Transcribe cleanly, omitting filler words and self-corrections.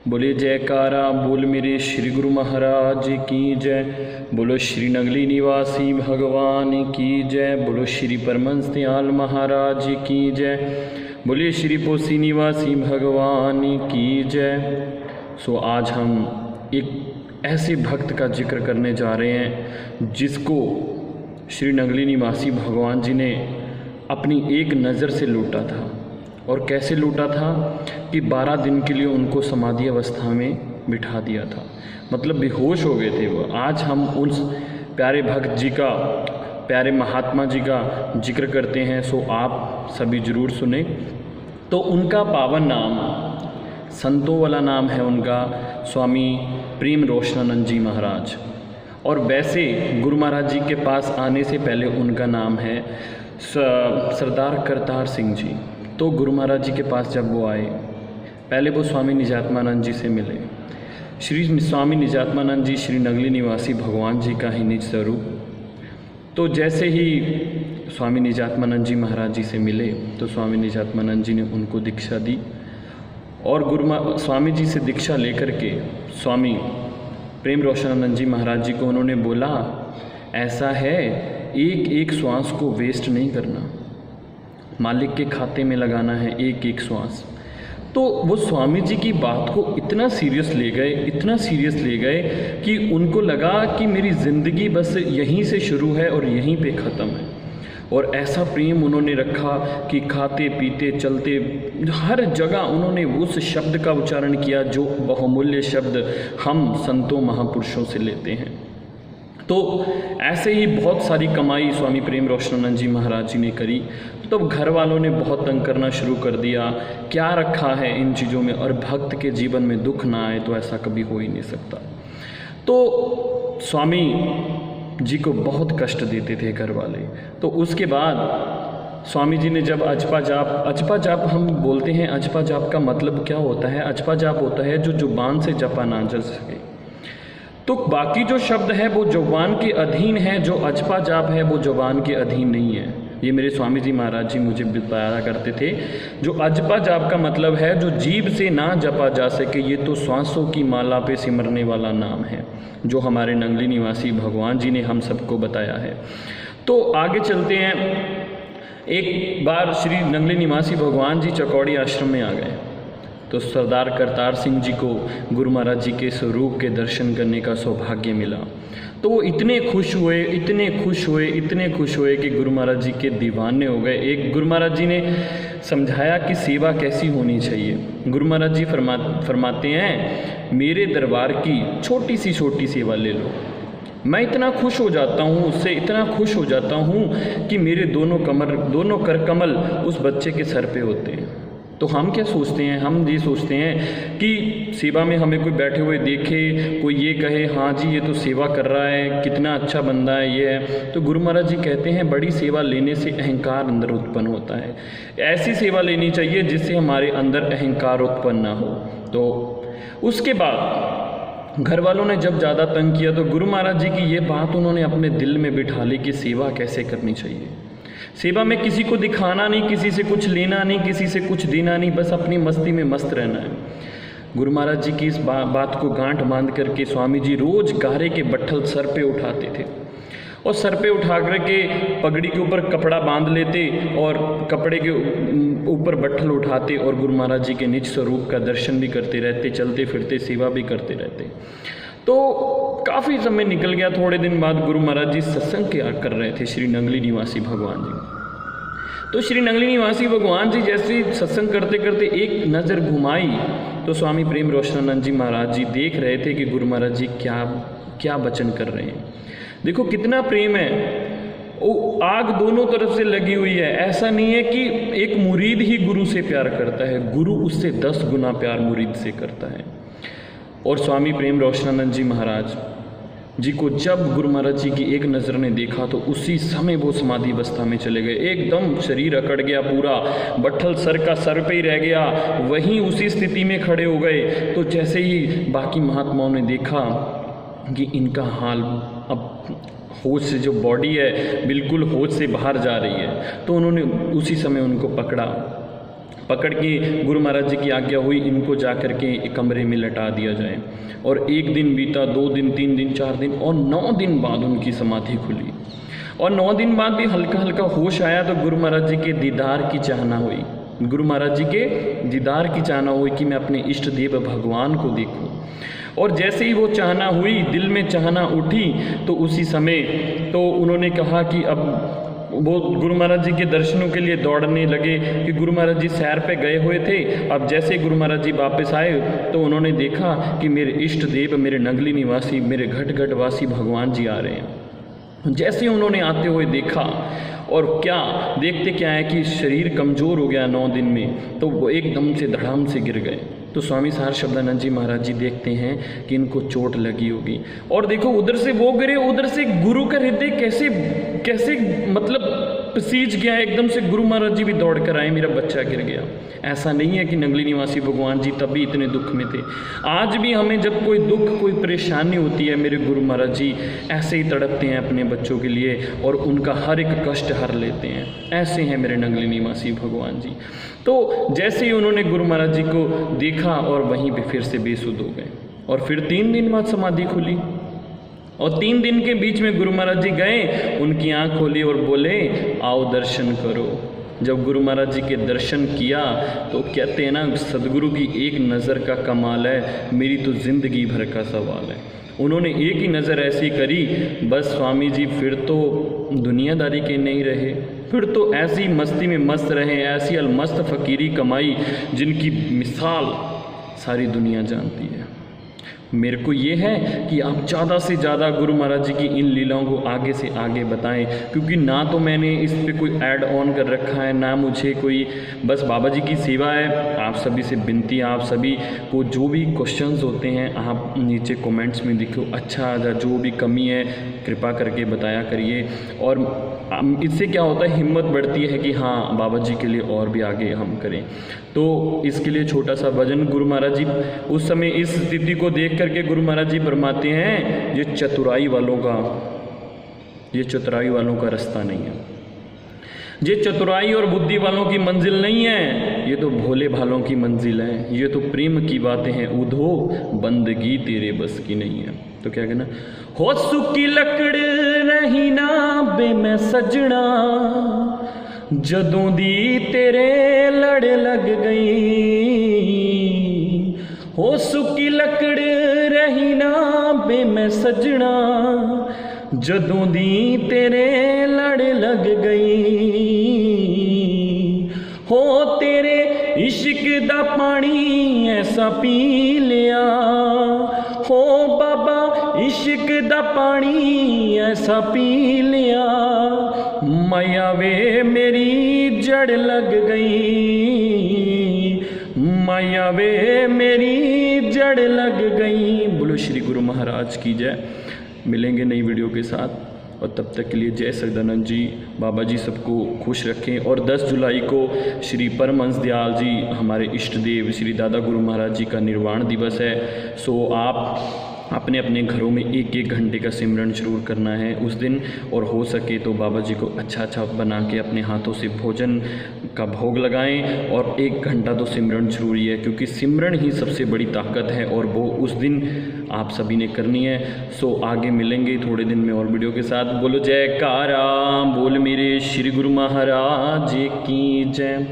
बोले जयकारा बोल मेरे श्री गुरु महाराज की जय। बोलो श्री नगली निवासी भगवान की जय। बोलो श्री परमहंस दयाल महाराज की जय। बोलिए श्री पोसी निवासी भगवान की जय। सो आज हम एक ऐसे भक्त का जिक्र करने जा रहे हैं जिसको श्री नगली निवासी भगवान जी ने अपनी एक नज़र से लूटा था। और कैसे लूटा था कि 12 दिन के लिए उनको समाधि अवस्था में बिठा दिया था, मतलब बेहोश हो गए थे वो। आज हम उस प्यारे भक्त जी का, प्यारे महात्मा जी का जिक्र करते हैं, सो आप सभी ज़रूर सुने। तो उनका पावन नाम, संतों वाला नाम है उनका स्वामी प्रेम रोशनानंद जी महाराज। और वैसे गुरु महाराज जी के पास आने से पहले उनका नाम है सरदार करतार सिंह जी। तो गुरु महाराज जी के पास जब वो आए, पहले वो स्वामी निजात्मानंद जी से मिले। श्री स्वामी निजात्मानंद जी श्री नगली निवासी भगवान जी का ही निज स्वरूप। तो जैसे ही स्वामी निजात्मानंद जी महाराज जी से मिले तो स्वामी निजात्मानंद जी ने उनको दीक्षा दी। और स्वामी जी से दीक्षा लेकर के स्वामी प्रेम रोशनानंद जी महाराज जी को उन्होंने बोला, ऐसा है एक एक श्वास को वेस्ट नहीं करना, मालिक के खाते में लगाना है एक एक श्वास। तो वो स्वामी जी की बात को इतना सीरियस ले गए, इतना सीरियस ले गए कि उनको लगा कि मेरी ज़िंदगी बस यहीं से शुरू है और यहीं पे ख़त्म है। और ऐसा प्रेम उन्होंने रखा कि खाते पीते चलते हर जगह उन्होंने उस शब्द का उच्चारण किया जो बहुमूल्य शब्द हम संतों महापुरुषों से लेते हैं। तो ऐसे ही बहुत सारी कमाई स्वामी प्रेम रोशनानंद जी महाराज जी ने करी। तो घर वालों ने बहुत तंग करना शुरू कर दिया, क्या रखा है इन चीज़ों में, और भक्त के जीवन में दुख ना आए तो ऐसा कभी हो ही नहीं सकता। तो स्वामी जी को बहुत कष्ट देते थे घर वाले। तो उसके बाद स्वामी जी ने जब अजपा जाप हम बोलते हैं, अजपा जाप का मतलब क्या होता है? अजपा जाप होता है जो जुबान से जपा ना जा सके। तो बाकी जो शब्द है वो जुबान के अधीन है, जो अजपा जाप है वो जुबान के अधीन नहीं है। ये मेरे स्वामी जी महाराज जी मुझे बताया करते थे। जो अजपा जाप का मतलब है जो जीभ से ना जपा जा सके, ये तो श्वासों की माला पे सिमरने वाला नाम है जो हमारे नगली निवासी भगवान जी ने हम सबको बताया है। तो आगे चलते हैं। एक बार श्री नगली निवासी भगवान जी चकौड़ी आश्रम में आ गए तो सरदार करतार सिंह जी को गुरु महाराज जी के स्वरूप के दर्शन करने का सौभाग्य मिला। तो वो इतने खुश हुए, इतने खुश हुए, इतने खुश हुए कि गुरु महाराज जी के दीवाने हो गए। एक गुरु महाराज जी ने समझाया कि सेवा कैसी होनी चाहिए। गुरु महाराज जी फरमाते हैं, मेरे दरबार की छोटी सी सेवा ले लो, मैं इतना खुश हो जाता हूँ, उससे इतना खुश हो जाता हूँ कि मेरे दोनों कर कमल उस बच्चे के सर पे होते हैं। तो हम क्या सोचते हैं? हम ये सोचते हैं कि सेवा में हमें कोई बैठे हुए देखे, कोई ये कहे हाँ जी ये तो सेवा कर रहा है, कितना अच्छा बंदा है ये है। तो गुरु महाराज जी कहते हैं बड़ी सेवा लेने से अहंकार अंदर उत्पन्न होता है। ऐसी सेवा लेनी चाहिए जिससे हमारे अंदर अहंकार उत्पन्न ना हो। तो उसके बाद घर वालों ने जब ज़्यादा तंग किया तो गुरु महाराज जी की ये बात उन्होंने अपने दिल में बिठा ली कि सेवा कैसे करनी चाहिए। सेवा में किसी को दिखाना नहीं, किसी से कुछ लेना नहीं, किसी से कुछ देना नहीं, बस अपनी मस्ती में मस्त रहना है। गुरु महाराज जी की इस बात को गांठ बांध करके स्वामी जी रोज गारे के बट्ठल सर पे उठाते थे और सर पे उठा करके पगड़ी के ऊपर कपड़ा बांध लेते और कपड़े के ऊपर बट्ठल उठाते और गुरु महाराज जी के निज स्वरूप का दर्शन भी करते रहते, चलते फिरते सेवा भी करते रहते। तो काफ़ी समय निकल गया। थोड़े दिन बाद गुरु महाराज जी सत्संग क्या कर रहे थे श्री नगली निवासी भगवान जी। तो श्री नगली निवासी भगवान जी जैसे सत्संग करते करते एक नज़र घुमाई तो स्वामी प्रेम रोशनानंद जी महाराज जी देख रहे थे कि गुरु महाराज जी क्या वचन कर रहे हैं। देखो कितना प्रेम है, वो आग दोनों तरफ से लगी हुई है। ऐसा नहीं है कि एक मुरीद ही गुरु से प्यार करता है, गुरु उससे 10 गुना प्यार मुरीद से करता है। और स्वामी प्रेम रोशनानंद जी महाराज जी को जब गुरु महाराज जी की एक नज़र ने देखा तो उसी समय वो समाधि अवस्था में चले गए। एकदम शरीर अकड़ गया, पूरा बट्ठल सर पे ही रह गया, वहीं उसी स्थिति में खड़े हो गए। तो जैसे ही बाकी महात्माओं ने देखा कि इनका हाल अब होश से, जो बॉडी है बिल्कुल होश से बाहर जा रही है, तो उन्होंने उसी समय उनको पकड़ा पकड़ के गुरु महाराज जी की आज्ञा हुई, इनको जा कर के एक कमरे में लटा दिया जाए। और 1 दिन बीता, 2 दिन, 3 दिन, 4 दिन और 9 दिन बाद उनकी समाधि खुली। और 9 दिन बाद भी हल्का हल्का होश आया तो गुरु महाराज जी के दीदार की चाहना हुई। गुरु महाराज जी के दीदार की चाहना हुई कि मैं अपने इष्ट देव भगवान को देखूं। और जैसे ही वो चाहना हुई, दिल में चाहना उठी, तो उसी समय तो उन्होंने कहा कि अब वो गुरु महाराज जी के दर्शनों के लिए दौड़ने लगे कि गुरु महाराज जी सैर पे गए हुए थे। अब जैसे गुरु महाराज जी वापस आए तो उन्होंने देखा कि मेरे इष्ट देव, मेरे नगली निवासी, मेरे घट वासी भगवान जी आ रहे हैं। जैसे उन्होंने आते हुए देखा और क्या देखते क्या है कि शरीर कमज़ोर हो गया 9 दिन में, तो वो एकदम से धड़ाम से गिर गए। तो स्वामी सार शब्दानंद जी महाराज जी देखते हैं कि इनको चोट लगी होगी। और देखो उधर से वो गिरे, उधर से गुरु का हृदय कैसे कैसे मतलब पसीज गया एकदम से। गुरु महाराज जी भी दौड़ कर आए, मेरा बच्चा गिर गया। ऐसा नहीं है कि नगली निवासी भगवान जी तभी इतने दुख में थे। आज भी हमें जब कोई दुख, कोई परेशानी होती है, मेरे गुरु महाराज जी ऐसे ही तड़पते हैं अपने बच्चों के लिए और उनका हर एक कष्ट हर लेते हैं। ऐसे हैं मेरे नगली निवासी भगवान जी। तो जैसे ही उन्होंने गुरु महाराज जी को देखा और वहीं पे फिर से बेसुध हो गए। और फिर 3 दिन बाद समाधि खुली। और 3 दिन के बीच में गुरु महाराज जी गए, उनकी आँख खोली और बोले आओ दर्शन करो। जब गुरु महाराज जी के दर्शन किया तो कहते हैं ना, सदगुरु की एक नज़र का कमाल है, मेरी तो ज़िंदगी भर का सवाल है। उन्होंने एक ही नज़र ऐसी करी, बस स्वामी जी फिर तो दुनियादारी के नहीं रहे, फिर तो ऐसी मस्ती में मस्त रहे, ऐसी अलमस्त फ़कीरी कमाई जिनकी मिसाल सारी दुनिया जानती है। मेरे को ये है कि आप ज़्यादा से ज़्यादा गुरु महाराज जी की इन लीलाओं को आगे से आगे बताएं, क्योंकि ना तो मैंने इस पे कोई ऐड ऑन कर रखा है, ना मुझे कोई, बस बाबा जी की सेवा है। आप सभी से विनती है, आप सभी को जो भी क्वेश्चंस होते हैं आप नीचे कमेंट्स में लिखो, अच्छा जो भी कमी है कृपा करके बताया करिए। और इससे क्या होता है, हिम्मत बढ़ती है कि हाँ बाबा जी के लिए और भी आगे हम करें। तो इसके लिए छोटा सा भजन। गुरु महाराज जी उस समय इस स्थिति को देख करके गुरु महाराज जी फरमाते हैं, ये चतुराई वालों का रास्ता नहीं है, ये चतुराई और बुद्धि वालों की मंजिल नहीं है, ये तो भोले भालों की मंजिल है, ये तो प्रेम की बातें हैं, उधो बंदगी तेरे बस की नहीं है। तो क्या कहना, हो सुखी लकड़ रही ना बे मैं सजना, जदों दी तेरे लड़ लग गई। हो सुखी लकड़ रही ना बे मैं सजना, जदों दी तेरे लड़ लग गई। हो तेरे इश्क दा पानी ऐसा पी लिया, हो बाबा इश्क दा पानी ऐसा पी लिया, माया वे मेरी जड़ लग गई, माया वे मेरी जड़ लग गई। बोलो श्री गुरु महाराज की जय। मिलेंगे नई वीडियो के साथ और तब तक के लिए जय सच्चिदानंद जी। बाबा जी सबको खुश रखें। और 10 जुलाई को श्री परमहंस दयाल जी हमारे इष्ट देव श्री दादा गुरु महाराज जी का निर्वाण दिवस है। सो आप अपने अपने घरों में 1-1 घंटे का सिमरन जरूर करना है उस दिन, और हो सके तो बाबा जी को अच्छा बना के अपने हाथों से भोजन का भोग लगाएं। और 1 घंटा तो सिमरन जरूरी है, क्योंकि सिमरन ही सबसे बड़ी ताकत है और वो उस दिन आप सभी ने करनी है। सो आगे मिलेंगे थोड़े दिन में और वीडियो के साथ। बोलो जयकारा, बोल मेरे श्री गुरु महाराज की जय।